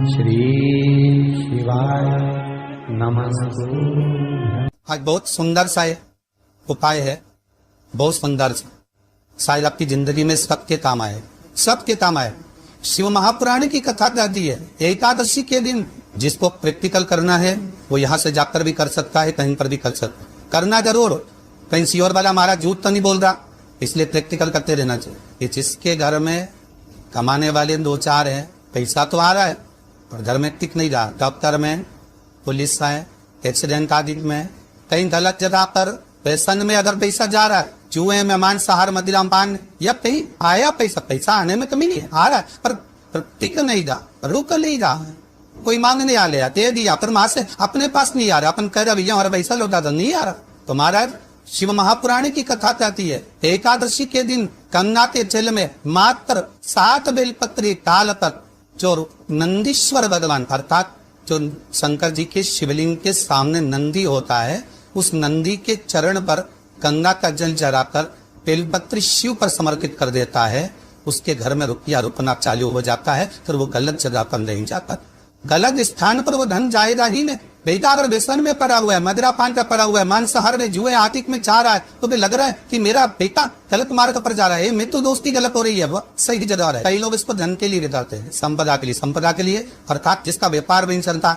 श्री शिवाय नमस्तु। आज बहुत सुंदर सा उपाय है, बहुत सुंदर सा, शायद आपकी जिंदगी में सबके काम आए, सबके काम आए। शिव महापुराण की कथा कहती है एकादशी के दिन जिसको प्रैक्टिकल करना है वो यहाँ से जाकर भी कर सकता है, कहीं पर भी कर सकता, करना जरूर। कहीं सियोर वाला हमारा झूठ तो नहीं बोल रहा, इसलिए प्रैक्टिकल करते रहना चाहिए। ये जिसके घर में कमाने वाले दो चार हैं, पैसा तो आ रहा है पर घर में टिक नहीं रहा, डॉक्टर में, पुलिस है, एक्सीडेंट आदि में, कहीं गलत जगह पर पैसन में अगर पैसा जा रहा है, जुए में, मांसाहार, मदिरा पान, या कहीं आया पैसा, पैसा आने में कमी नहीं है, आ रहा है पर टिक नहीं रहा, रुक नहीं रहा, कोई मांगने आ लिया दे दिया, पर वहां से अपने पास नहीं आ रहा, अपन कह रहा भैया हमारा पैसा लौटा दो, नहीं आ रहा। तो महाराज शिव महापुराण की कथा कहती है एकादशी के दिन गंगा के जल में मात्र 7 बेलपत्री काल तक जो नंदीश्वर भगवान अर्थात जो शंकर जी के शिवलिंग के सामने नंदी होता है, उस नंदी के चरण पर गंगा का जल जलाकर बेलपत्री शिव पर समर्पित कर देता है, उसके घर में रुपया रुपना चालू हो जाता है। फिर वो गलत जगह पर नहीं जाता, गलत स्थान पर वो धन जाएगा ही नहीं। बेटा अगर व्यसन में पड़ा हुआ है, मदिरा पान का पड़ा हुआ है, मांसाहार में, जुए आतिक में जा रहा है, तो भी लग रहा है कि मेरा बेटा गलत मार्ग पर जा रहा है, मैं तो दोस्ती गलत हो रही है, वो सही जगह है। कई लोग इसको धन के लिए बताते हैं, संपदा के लिए, संपदा के लिए अर्थात जिसका व्यापार भी नहीं चलता,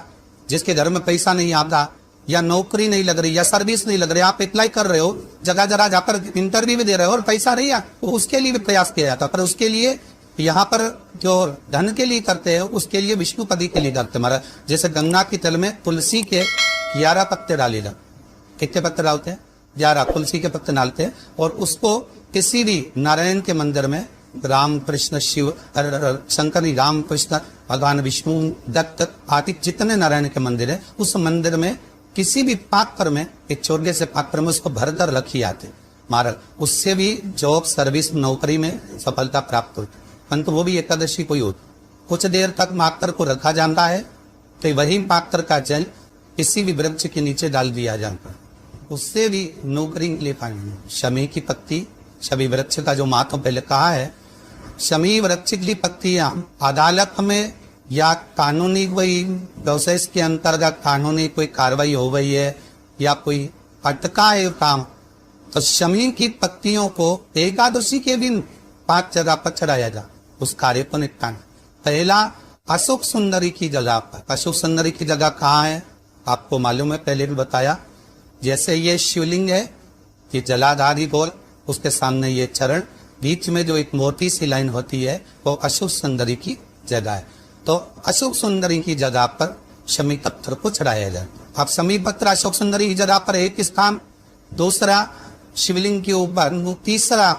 जिसके घर में पैसा नहीं आता, या नौकरी नहीं लग रही, या सर्विस नहीं लग रही, आप अप्लाई कर रहे हो, जगह जगह जाकर इंटरव्यू भी दे रहे हो और पैसा नहीं है, उसके लिए भी प्रयास किया जाता। पर उसके लिए यहाँ पर जो धन के लिए करते हैं, उसके लिए विष्णुपदी के लिए करते हैं। महाराज जैसे गंगा की तल में तुलसी के 11 पत्ते डाले जाते, कितने पत्ते डालते हैं? 11 तुलसी के पत्ते डालते हैं, और उसको किसी भी नारायण के मंदिर में, राम कृष्ण शिव शंकर, राम कृष्ण भगवान विष्णु दत्त आदि जितने नारायण के मंदिर है, उस मंदिर में किसी भी पात्र में, एक छोटे से पात्र में उसको भरकर रखी जाते महाराज। उससे भी जॉब, सर्विस, नौकरी में सफलता प्राप्त होती, परंतु वो भी एकादशी को ही होती। कुछ देर तक पात्र को रखा जाता है, तो वही पात्र का जल किसी भी वृक्ष के नीचे डाल दिया जाता है, उससे भी नौकरी ले पाएंगे। शमी की पत्ती, शमी वृक्ष का जो महत्व पहले कहा है, शमी वृक्ष की पत्तियां अदालत में या कानूनी कोई प्रोसेस के अंतर्गत कानूनी कोई कार्रवाई हो गई है या कोई अटका है काम, तो शमी की पत्तियों को एकादशी के दिन 5 जगह पर चढ़ाया जा, उस कार्य को निपटाना। पहला अशोक सुंदरी की जगह पर। अशोक सुंदरी की जगह कहाँ है आपको मालूम है, पहले भी बताया। जैसे ये शिवलिंग है, ये जलाधारी गोल, उसके सामने ये चरण, बीच में जो एक मोटी सी लाइन होती है वो अशोक सुंदरी की जगह है। तो अशोक सुंदरी की जगह पर शमी पत्थर को चढ़ाया जाए। अब शमी पत्थर अशोक सुंदरी की जगह पर एक स्थान, दूसरा शिवलिंग के ऊपर, तीसरा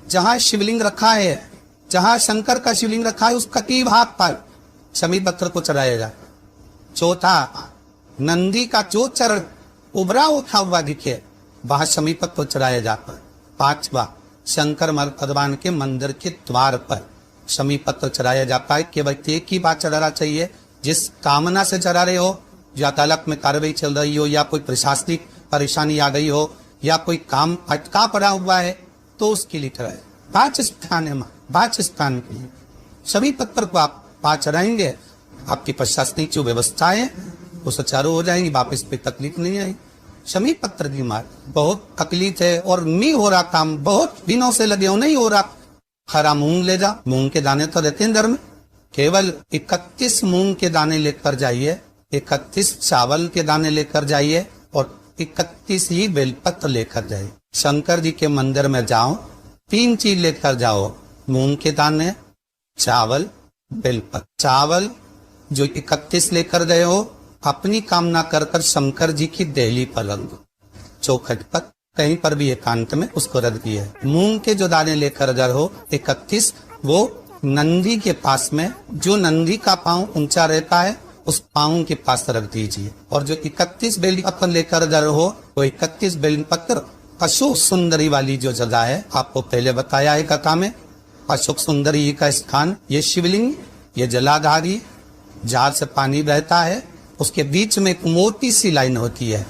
जहां शिवलिंग रखा है, जहां शंकर का शिवलिंग रखा है, उसका कई भाग पर शमी पत्थर को चढ़ाया जाए। चौथा नंदी का जो चरण उभरा उठा हुआ दिखे, वहां शमी पत्थर को चढ़ाया जाता है। पांचवा शंकर भगवान के मंदिर के द्वार पर शमी पत्थर चढ़ाया जाता है। केवल एक ही बात चढ़ाना चाहिए, जिस कामना से चढ़ा रहे हो, या अदालत में कार्रवाई चल रही हो, या कोई प्रशासनिक परेशानी आ गई हो, या कोई काम अटका पड़ा हुआ है, तो उसके लिए चढ़ाए। 5 स्थान है, 5 स्थान के लिए सभी पत्थर को आप 5 चढ़ाएंगे, आपकी प्रशासनिक जो व्यवस्था है वो सुचारू हो जाएंगी, वापस पे तकलीफ नहीं आएगी। शमी पत्थर की मार बहुत तकलीफ है और नहीं हो रहा काम, बहुत दिनों से लगे हो, नहीं हो रहा। हरा मूंग ले जा, मूंग के दाने तो रहते हैं घर में, केवल 31 मूंग के दाने लेकर जाइए, 31 चावल के दाने लेकर जाइए, और 31 ही बेलपत्र लेकर जाइए। शंकर जी के मंदिर में जाओ, 3 चीज लेकर जाओ, मूंग के दाने, चावल, बेलपत्र। चावल जो 31 लेकर गए हो, अपनी कामना कर कर शंकर जी की देहली पर रख दो, चौखट पर, कहीं पर भी एकांत में उसको रख दिए। मूंग के जो दाने लेकर गए हो 31, वो नंदी के पास में, जो नंदी का पांव ऊंचा रहता है उस पांव के पास रख दीजिए। और जो 31 बेलपत्र लेकर गए हो, वो 31 बेलपत्र अशोक सुंदरी वाली जो जगह है, आपको पहले बताया है कथा में, अशोक सुंदरी का स्थान, ये शिवलिंग, ये जलाधारी, जार से पानी बहता है, उसके बीच में एक मोटी सी लाइन होती है,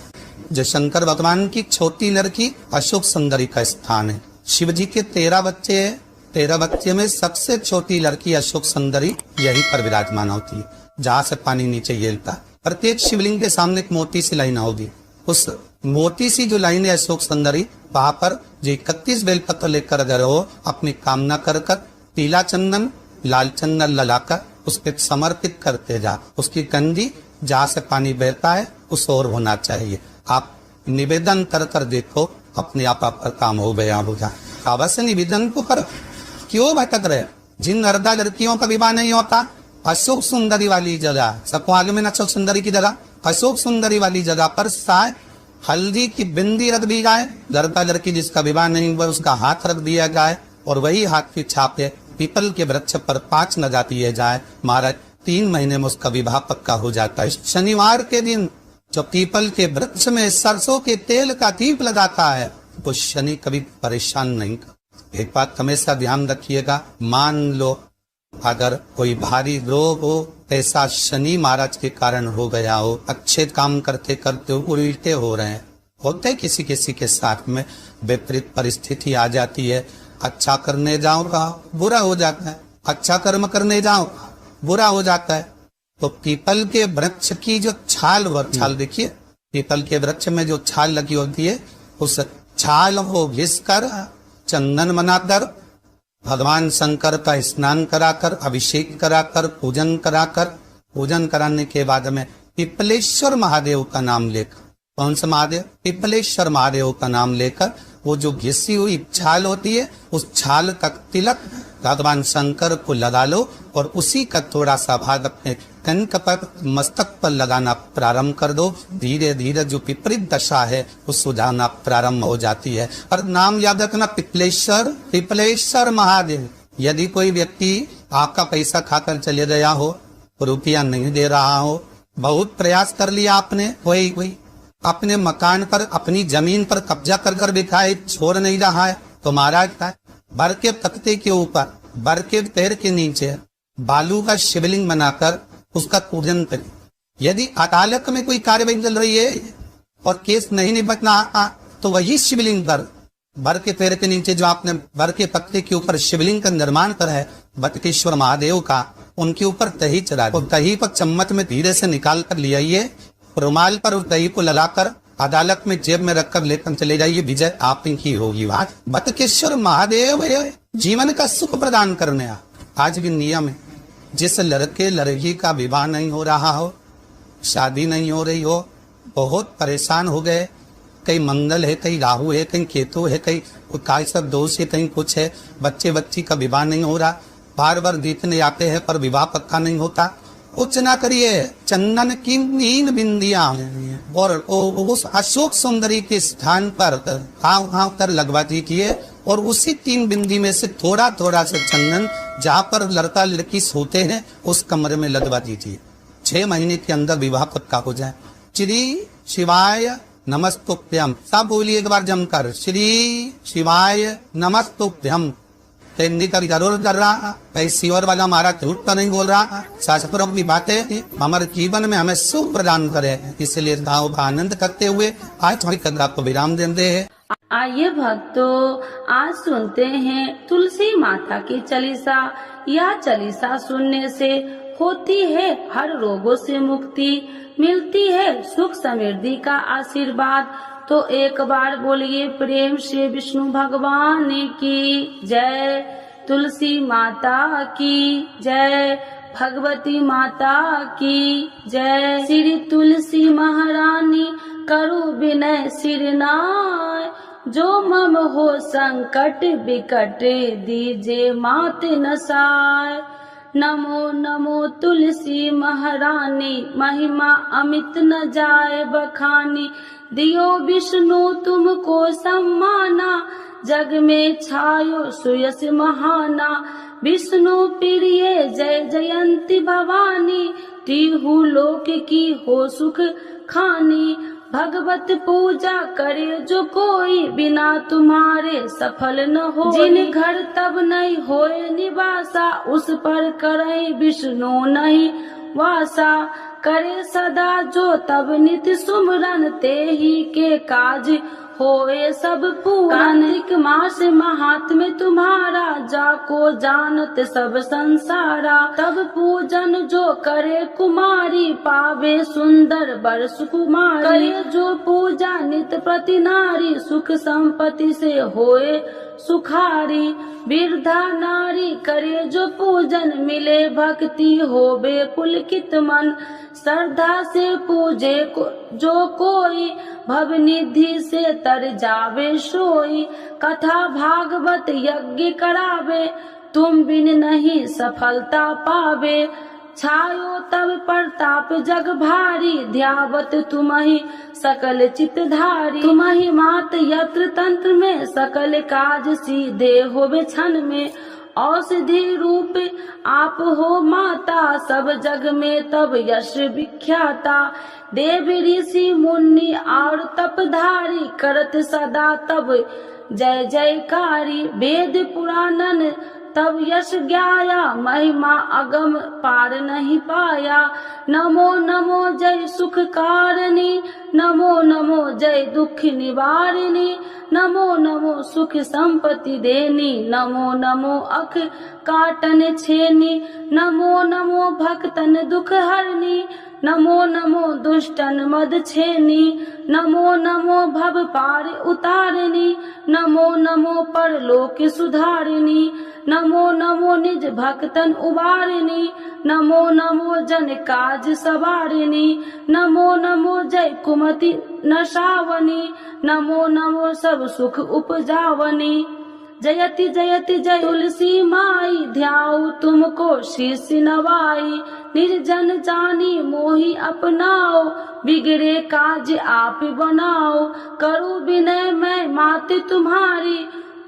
जो शंकर भगवान की छोटी लड़की अशोक सुंदरी का स्थान है। शिव जी के 13 बच्चे हैं, 13 बच्चे में सबसे छोटी लड़की अशोक सुंदरी यहीं पर विराजमान होती है, जहाँ से पानी नीचे गिरता है। प्रत्येक शिवलिंग के सामने एक मोटी सी लाइन होगी, उस मोटी सी जो लाइन है अशोक सुंदरी, वहां पर जो 31 बेलपत्र लेकर अगर हो अपनी कामना कर पीला चंदन लाल चंदन ललाकर उस पर समर्पित करते जा। उसकी कंदी जहाँ से पानी बहता है उस ओर होना चाहिए। आप निवेदन कर देखो, अपने आप पर काम हो गया होगा। अवश्य निवेदन को कर, क्यों भटक रहे? जिन नर्दा लड़कियों का विवाह नहीं होता, अशोक सुंदरी वाली जगह, सबको आगे में अशोक सुंदरी की जगह, अशोक सुंदरी वाली जगह पर शायद हल्दी की बिंदी रख दी जाए। लड़का लड़की जिसका विवाह नहीं हुआ उसका हाथ रख दिया जाए और वही हाथ की छापे पीपल के वृक्ष पर 5 न जाती जाए। महाराज 3 महीने में उसका विवाह पक्का हो जाता है। शनिवार के दिन जो पीपल के वृक्ष में सरसों के तेल का दीप लगाता है वो शनि कभी परेशान नहीं कर। एक बात हमेशा ध्यान रखिएगा, मान लो अगर कोई भारी रोग हो, ऐसा शनि महाराज के कारण हो गया हो, अच्छे काम करते करते उल्टे हो रहे हैं, होते किसी किसी के साथ में विपरीत परिस्थिति आ जाती है। अच्छा करने जाओ बुरा हो जाता है, अच्छा कर्म करने जाओ बुरा हो जाता है। तो पीपल के वृक्ष की जो छाल देखिए, पीपल के वृक्ष में जो छाल लगी होती है, उस छाल को घिसकर चंदन बनाकर भगवान शंकर का स्नान कराकर अभिषेक कराकर पूजन कराने के बाद में पिपलेश्वर महादेव का नाम लेकर, कौन सा महादेव? पिपलेश्वर महादेव का नाम लेकर वो जो घिसी हुई छाल होती है उस छाल का तिलक भगवान शंकर को लगा लो और उसी का थोड़ा सा भाग अपने कंठ पर मस्तक पर लगाना प्रारंभ कर दो। धीरे धीरे जो विपरीत दशा है वो सुझाना प्रारंभ हो जाती है। और नाम याद रखना, पिपलेश्वर महादेव। यदि कोई व्यक्ति आपका पैसा खाकर चले गया हो, रुपया नहीं दे रहा हो, बहुत प्रयास कर लिया आपने, वही अपने मकान पर अपनी जमीन पर कब्जा कर बिठाए, छोड़ नहीं रहा है, तो महाराज का बर के तख्ते के ऊपर बर के पैर के नीचे बालू का शिवलिंग बनाकर उसका पूजन करें। यदि अदालत में कोई कार्यवाही चल रही है और केस नहीं निपटना तो वही शिवलिंग पर बर के पैर के नीचे जो आपने बर के तख्ते के ऊपर शिवलिंग का निर्माण करा है बटकेश्वर महादेव का, उनके ऊपर दही चढ़ा दो। दही पर चम्मच में धीरे से निकाल कर ले आइए, रुमाल पर उस दही को लगाकर अदालत में जेब में रखकर लेकर चले जाइए, विजय आप ही होगी। बात बटकेश्वर महादेव जीवन का सुख प्रदान करने आज भी नियम है। जिस लड़के लड़की का विवाह नहीं हो रहा हो, शादी नहीं हो रही हो, बहुत परेशान हो गए, कहीं मंगल है, कहीं राहु है, कहीं केतु है, कहीं सब दोष है, कहीं कुछ है, बच्ची का विवाह नहीं हो रहा, बार बार देखने आते हैं पर विवाह पक्का नहीं होता, कुछ ना करिए, चंदन की 3 बिंदियां और उस अशोक सुंदरी के स्थान पर हाव कर लगवा दीजिए और उसी 3 बिंदी में से थोड़ा थोड़ा सा चंदन जहाँ पर लड़का लड़की सोते हैं उस कमरे में लगवा दीजिए। 6 महीने के अंदर विवाह पक्का हो जाए। श्री शिवाय नमस्तुभ्यम, सब बोलिए एक बार जमकर, श्री शिवाय नमस्तुभ्यम। हिंदी का जरूर कर रहा, पैसी और वाला हमारा झूठ तो नहीं बोल रहा, शास्त्रों की बातें हमारे जीवन में हमें सुख प्रदान करे, इसलिए भाव आनंद करते हुए आज थोड़ी कदर को विराम देते हैं। आइए भक्तों, आज सुनते हैं तुलसी माता की चालीसा। यह चालीसा सुनने से होती है हर रोगों से मुक्ति, मिलती है सुख समृद्धि का आशीर्वाद। तो एक बार बोलिए प्रेम से विष्णु भगवान की जय, तुलसी माता की जय, भगवती माता की जय। श्री तुलसी महारानी करु विनय सिरनाय, जो मम हो संकट विकट दीजे मात नसाय। नमो नमो तुलसी महारानी, महिमा अमित न जाए बखानी, दियो विष्णु तुमको सम्माना, जग में छायो सुयस महाना। विष्णु प्रिय जय जयंती भवानी, तिहु लोक की हो सुख खानी। भगवत पूजा करे जो कोई, बिना तुम्हारे सफल न हो। जिन घर तब नहीं होए निवासा, उस पर करे विष्णु नहीं वासा। करे सदा जो तब नित सुमरन, ते ही के काज होए सब पूरन। कार्तिक मास महात्म्य तुम्हारा, जाको जानत सब संसारा। तब पूजन जो करे कुमारी, पावे सुंदर वर सुकुमारी। करे जो पूजा नित प्रति नारी, सुख संपत्ति से होए सुखारी। वृद्धा नारी करे जो पूजन, मिले भक्ति होवे पुलकित मन। श्रद्धा से पूजे जो कोई, भव निधि से तर जावे सोई। कथा भागवत यज्ञ करावे, तुम बिन नहीं सफलता पावे। छायो तब प्रताप जग भारी, ध्यावत तुमहि सकल चित्तधारी। तुमहि मात यत्र तंत्र में, सकल काज सीधे होवे क्षण में। औषधि रूप आप हो माता, सब जग में तब यश विख्याता। देव ऋषि मुनि और तपधारी, करत सदा तब जय जयकारी। वेद पुराणन तब यश ज्ञाया, महिमा अगम पार नहीं पाया। नमो नमो जय सुख कारिणी, नमो नमो जय दुख निवारिणी। नमो नमो सुख संपत्ति देनी, नमो नमो अख काटन छेनी। नमो नमो भक्तन दुख हरनी, नमो नमो दुष्टन मद छेनी। नमो नमो भव पार उतारिणी, नमो नमो परलोक सुधारिणी। नमो नमो निज भक्तन उबारिणी, नमो नमो जन काज सवारिणी। नमो नमो जय कुमति नशावनी, नमो नमो सब सुख उपजावनी। जयति जयति जय तुलसी माई, ध्याऊ तुमको शीश नवाई। निर्जन जानी मोहि अपनाओ, बिगड़े काज आप बनाओ। करूँ विनय मैं माते तुम्हारी,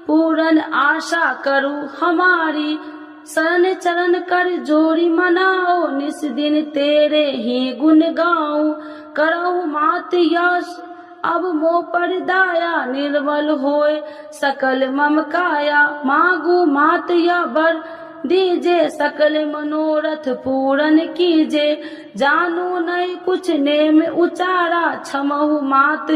पूरन आशा करूँ हमारी। शरण चरण कर जोरी मनाओ, निस दिन तेरे ही गुण गाऊं। करहु मात यश अब मोह पर दाया, निर्मल होए सकल मम काया। मांगू मात या वर दीजे, सकल मनोरथ पूरन कीजे। जानू नहीं कुछ नेम उचारा, क्षमहु मात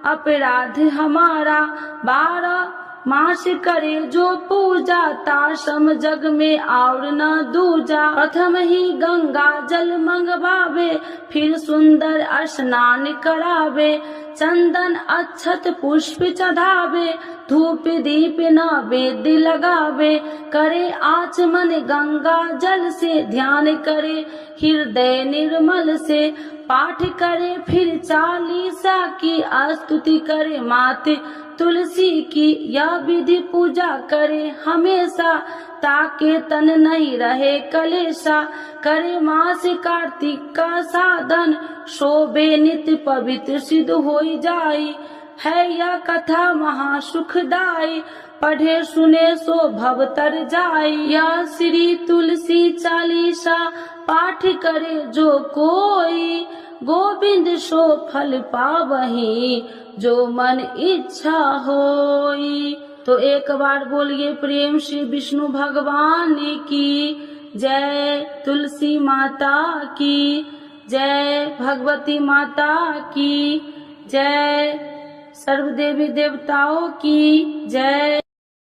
अपराध हमारा। 12 मास करे जो पूजा, ताशम जग में और न दूजा। प्रथम ही गंगा जल मंगवावे, फिर सुंदर स्नान करावे। चंदन अक्षत पुष्प चढ़ावे, धूप दीप नैवेद्य लगावे। करे आचमन गंगा जल से, ध्यान करे हृदय निर्मल से। पाठ करे फिर 40 की, स्तुति करे माते तुलसी की। यह विधि पूजा करे हमेशा, ताके तन नहीं रहे कलेशा। करे मास कार्तिक का साधन, शोभे नित्य पवित्र सिद्ध होई जाई। है यह कथा महासुखदाई, पढ़े सुने सो भव तर जाई। यह श्री तुलसी चालीसा, पाठ करे जो कोई। गोविंद सो फल पावही, जो मन इच्छा होई। तो एक बार बोलिए प्रेम श्री विष्णु भगवान की जय। तुलसी माता की जय, भगवती माता की जय, सर्व देवी देवताओं की जय।